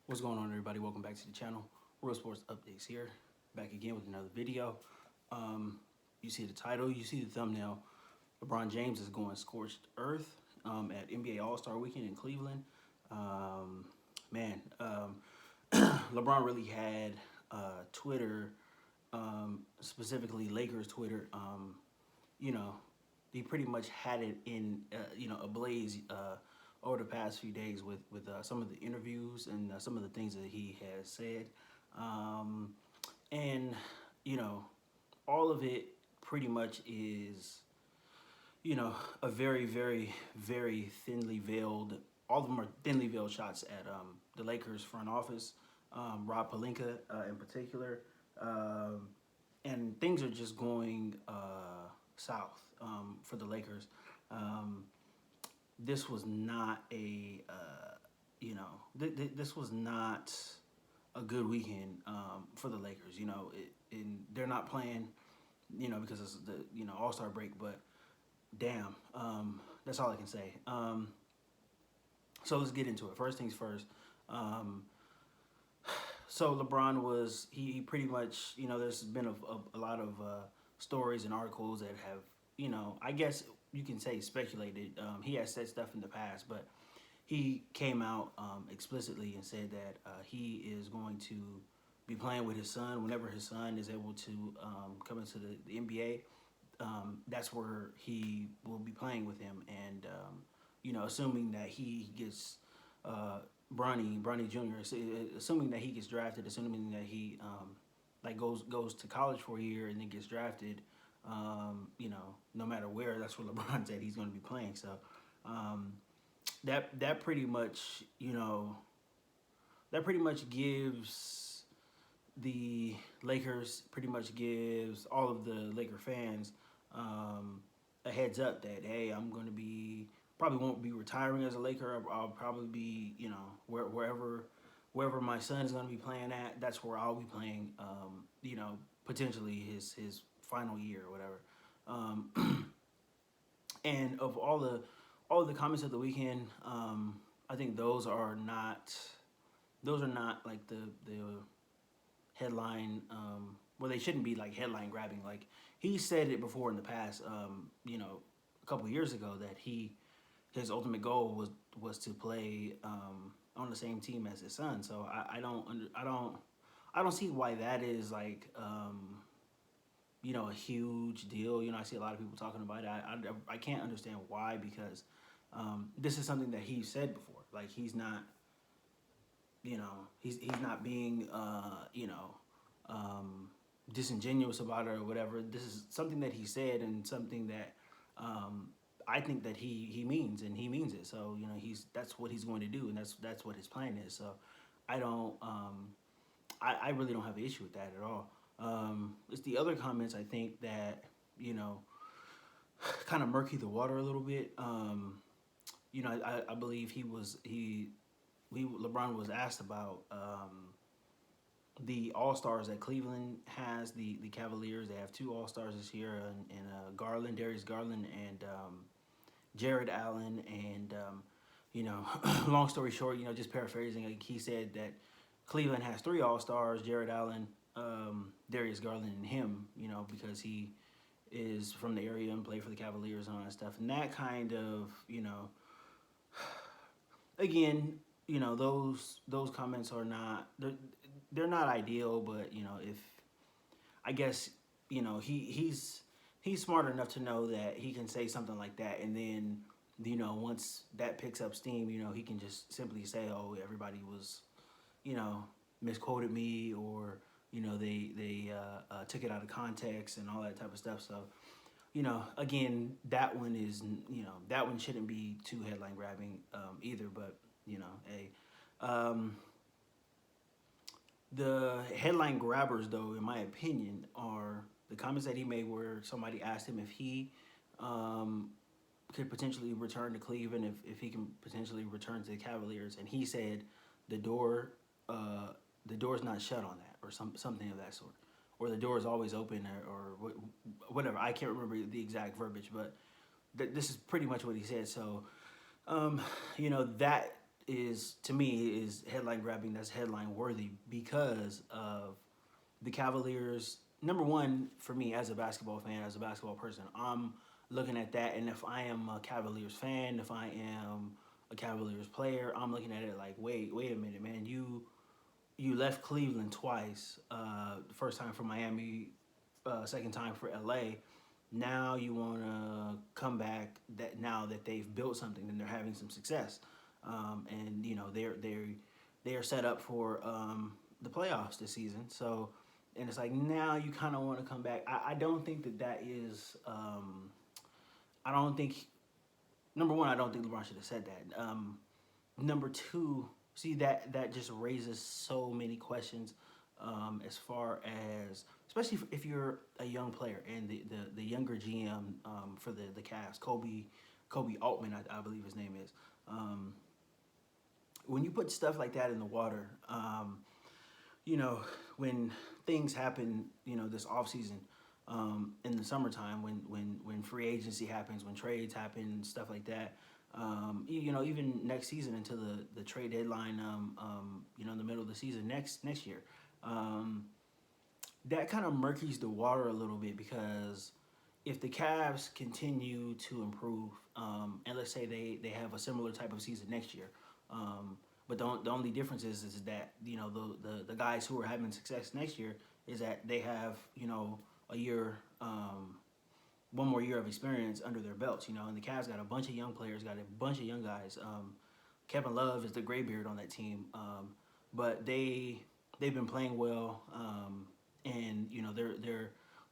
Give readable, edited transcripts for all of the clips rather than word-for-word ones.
What's going on, everybody? Welcome back to the channel. Real Sports Updates here. Back again with another video. You see the title, you see the thumbnail. LeBron James is going scorched earth at NBA All-Star Weekend in Cleveland. Um, man, LeBron really had Twitter, specifically Lakers Twitter. You know, he pretty much had it in ablaze over the past few days with some of the interviews and some of the things that he has said, um, and you know all of it pretty much is a very thinly veiled. All of them are thinly veiled shots at the Lakers front office, Rob Pelinka in particular, um, and things are just going south for the Lakers. Um, this was not a this was not a good weekend for the Lakers. And they're not playing, because it's the All Star break. But damn, that's all I can say. So let's get into it. First things first. Um, so LeBron was he pretty much there's been a lot of stories and articles that have I guess you can say speculated. He has said stuff in the past, but he came out explicitly and said that he is going to be playing with his son whenever his son is able to come into the NBA. That's where he will be playing with him, and assuming that he gets Bronny Jr. Assuming that he gets drafted, assuming that he like goes to college for a year and then gets drafted. No matter where, that's where LeBron said he's going to be playing. So um, that pretty much that pretty much gives the Lakers, pretty much gives all of the Laker fans a heads up that, hey, I'm going to be probably won't be retiring as a Laker. I'll probably be wherever my son is going to be playing at. That's where I'll be playing. Potentially his final year or whatever. And of all the comments of the weekend, I think those are not like the headline. Well, they shouldn't be like headline grabbing. Like he said it before in the past. A couple of years ago that his ultimate goal was to play on the same team as his son. So I don't see why that is like a huge deal. I see a lot of people talking about it. I can't understand why, because this is something that he said before. Like he's not he's not being disingenuous about it or whatever. This is something that he said and something that I think that he means, and he means it. So that's what he's going to do, and that's what his plan is. So I don't I really don't have an issue with that at all. It's the other comments I think that kind of murky the water a little bit. I believe LeBron was asked about the All Stars that Cleveland has. The Cavaliers, they have two All Stars this year, and Darius Garland, and Jared Allen, and long story short, just paraphrasing, like he said that Cleveland has three All Stars: Jared Allen, Darius Garland, and him. Because he is from the area and played for the Cavaliers and all that stuff, and that kind of again, those comments are not they're not ideal, but if I guess he's smart enough to know that he can say something like that, and then once that picks up steam, he can just simply say, oh, everybody was misquoted me, or they took it out of context and all that type of stuff. So again, that one is that one shouldn't be too headline grabbing either. But hey, the headline grabbers, though, in my opinion, are the comments that he made where somebody asked him if he could potentially return to Cleveland, if he can potentially return to the Cavaliers, and he said the door the door's not shut on that, or something of that sort, or the door is always open, or whatever. I can't remember the exact verbiage, but this is pretty much what he said. So that is to me is headline grabbing. That's headline worthy because of the Cavaliers. Number one for me as a basketball fan, as a basketball person, I'm looking at that, and if I am a Cavaliers fan, if I am a Cavaliers player, I'm looking at it like, wait a minute, man, you left Cleveland twice. The first time for Miami, second time for LA. Now you want to come back that now that they've built something and they're having some success, and they are set up for the playoffs this season. So, and it's like now you kind of want to come back. I don't think that is. I don't think number one. I don't think LeBron should have said that. Number two, see that just raises so many questions as far as especially if you're a young player and the younger GM for the Cavs, Kobe Altman, I believe his name is. Um, when you put stuff like that in the water, you know, when things happen, this off season, in the summertime, when free agency happens, when trades happen, stuff like that. Even next season until the trade deadline, in the middle of the season next year, um, that kind of murkies the water a little bit because if the Cavs continue to improve, and let's say they have a similar type of season next year, but the only difference is that the guys who are having success next year is that they have a year, one more year of experience under their belts, and the Cavs got a bunch of young players, got a bunch of young guys. Kevin Love is the graybeard on that team, but they've been playing well, and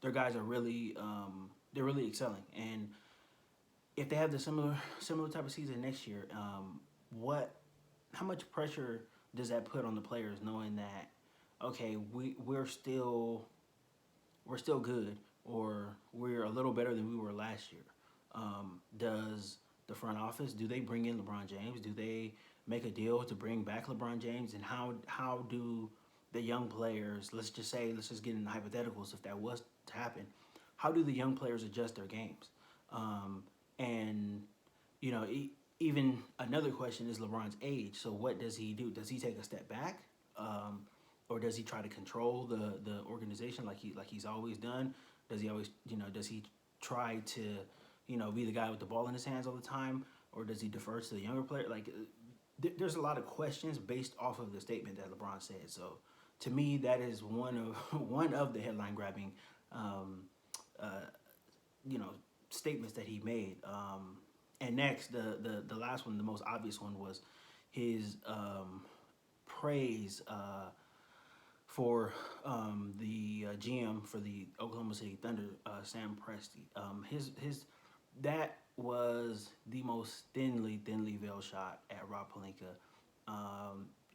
their guys are really they're really excelling. And if they have the similar type of season next year, what how much pressure does that put on the players knowing that okay we're still good or we're a little better than we were last year? Does the front office do they bring in LeBron James? Do they make a deal to bring back LeBron James? And how do the young players, let's just get into hypotheticals if that was to happen, how do the young players adjust their games? And even another question is LeBron's age. So what does he do? Does he take a step back, or does he try to control the organization like he's always done? Does he try to be the guy with the ball in his hands all the time, or does he defer to the younger player? Like there's a lot of questions based off of the statement that LeBron said. So to me, that is one of one of the headline grabbing um, uh, you know statements that he made. And next, the last one, the most obvious one, was his praise for the GM for the Oklahoma City Thunder, Sam Presti. His that was the most thinly veiled shot at Rob Pelinka.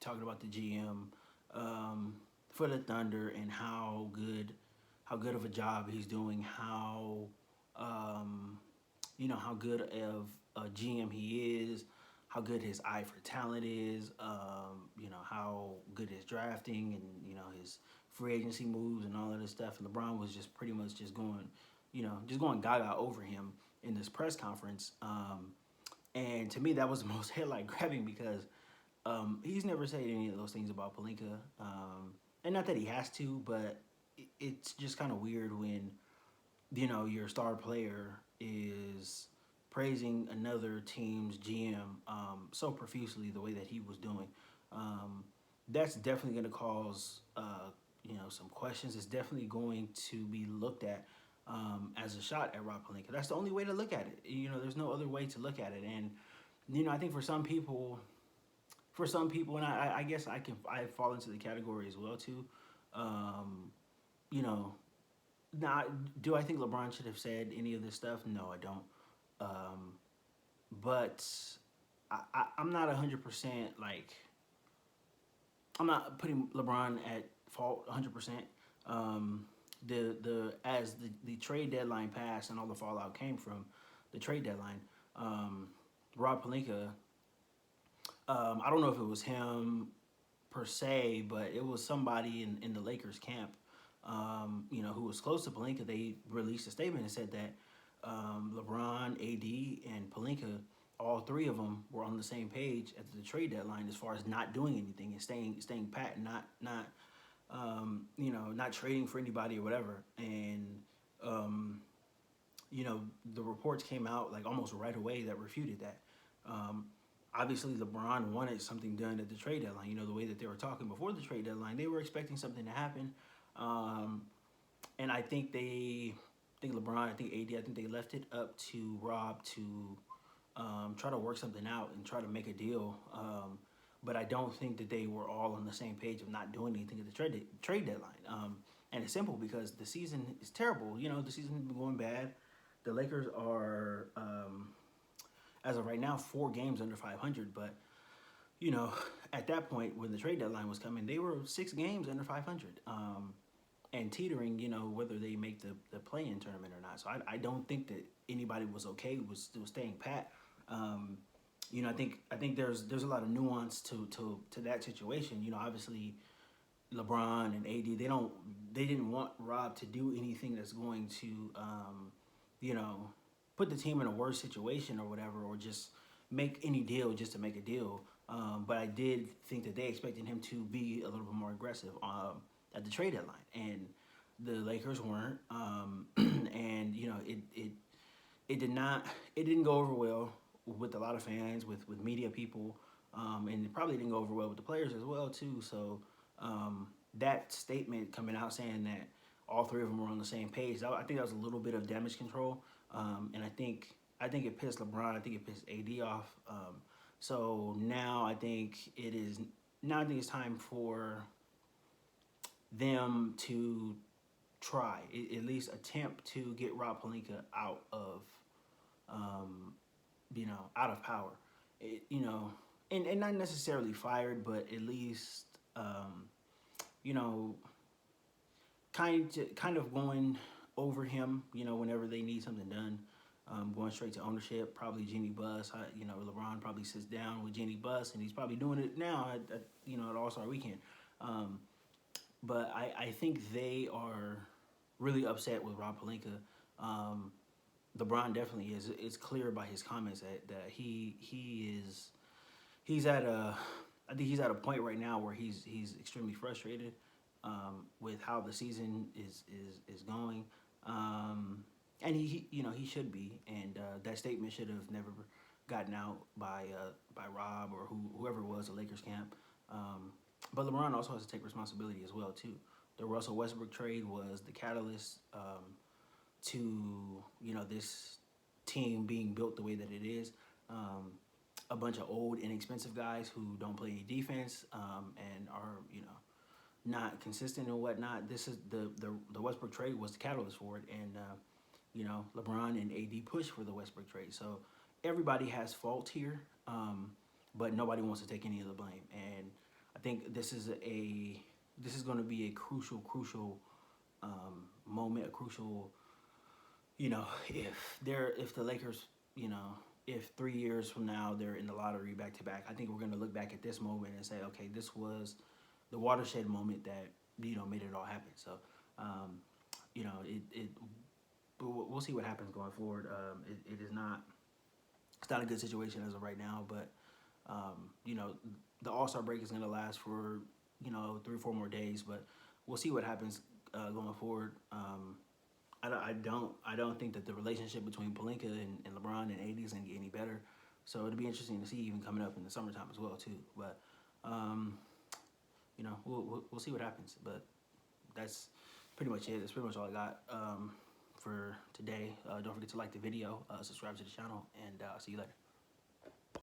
Talking about the GM for the Thunder and how good of a job he's doing, um, how good of a GM he is, how good his eye for talent is, how good his drafting and his free agency moves and all of this stuff. And LeBron was just pretty much just going gaga over him in this press conference. And to me, that was the most headline grabbing because he's never said any of those things about Palinka. And not that he has to, but it's just kind of weird when your star player is praising another team's GM so profusely the way that he was doing. Um, that's definitely going to cause some questions. It's definitely going to be looked at as a shot at Rob Pelinka. That's the only way to look at it. There's no other way to look at it. And I think for some people, and I guess I fall into the category as well too. Um, you know, Now, do I think LeBron should have said any of this stuff? No, I don't. Um, but I'm not 100% like I'm not putting LeBron at fault 100%. Um, the trade deadline passed and all the fallout came from the trade deadline. Um, Rob Pelinka, I don't know if it was him per se, but it was somebody in the Lakers camp, who was close to Pelinka. They released a statement and said that LeBron, AD, and Pelinka all three of them were on the same page at the trade deadline as far as not doing anything and staying pat, and not trading for anybody or whatever. And um, the reports came out like almost right away that refuted that. Um, Obviously, LeBron wanted something done at the trade deadline. The way that they were talking before the trade deadline, they were expecting something to happen. Um, and I think LeBron, I think AD, I think they left it up to Rob to try to work something out and try to make a deal. But I don't think that they were all on the same page of not doing anything at the trade deadline. And it's simple because the season is terrible. The season has been going bad. The Lakers are, as of right now, 4 games under 500. But you know, at that point when the trade deadline was coming, they were 6 games under 500. And teetering, whether they make the play-in tournament or not. So I don't think that anybody was okay with still staying pat. I think there's a lot of nuance to that situation. Obviously LeBron and AD, they didn't want Rob to do anything that's going to you know put the team in a worse situation or whatever, or just make any deal just to make a deal. But I did think that they expected him to be a little bit more aggressive at the trade deadline, and the Lakers weren't. And it didn't go over well with a lot of fans, with media people, and it probably didn't go over well with the players as well too. So that statement coming out saying that all three of them were on the same page, I think that was a little bit of damage control, and I think it pissed LeBron. I think it pissed AD off. So now I think it's time for them to try, at least attempt to get Rob Pelinka out of out of power. And not necessarily fired, but at least you know kind of going over him. Whenever they need something done. Going straight to ownership, probably Jeannie Buss. LeBron probably sits down with Jeannie Buss, and he's probably doing it now at All Star Weekend. But I think they are really upset with Rob Pelinka. LeBron definitely is. It's clear by his comments that he's at a I think he's at a point right now where he's extremely frustrated with how the season is going. And he should be, and that statement should have never gotten out by Rob or whoever it was, the Lakers camp. But LeBron also has to take responsibility as well too. The Russell Westbrook trade was the catalyst to this team being built the way that it is. A bunch of old, inexpensive guys who don't play any defense and are not consistent and whatnot. This is the Westbrook trade was the catalyst for it, and LeBron and AD pushed for the Westbrook trade. So everybody has fault here, but nobody wants to take any of the blame. And I think this is going to be a crucial moment, a crucial, if the Lakers, if 3 years from now they're in the lottery back to back, I think we're going to look back at this moment and say, okay, this was the watershed moment that made it all happen. So, we'll see what happens going forward. It's not a good situation as of right now, but the All-Star break is going to last for 3 or 4 more days, but we'll see what happens going forward. I don't think that the relationship between Pelinka and LeBron and AD is going to get any better. So it'll be interesting to see even coming up in the summertime as well too. But we'll see what happens. But that's pretty much it. That's pretty much all I got for today. Don't forget to like the video, subscribe to the channel, and I'll see you later.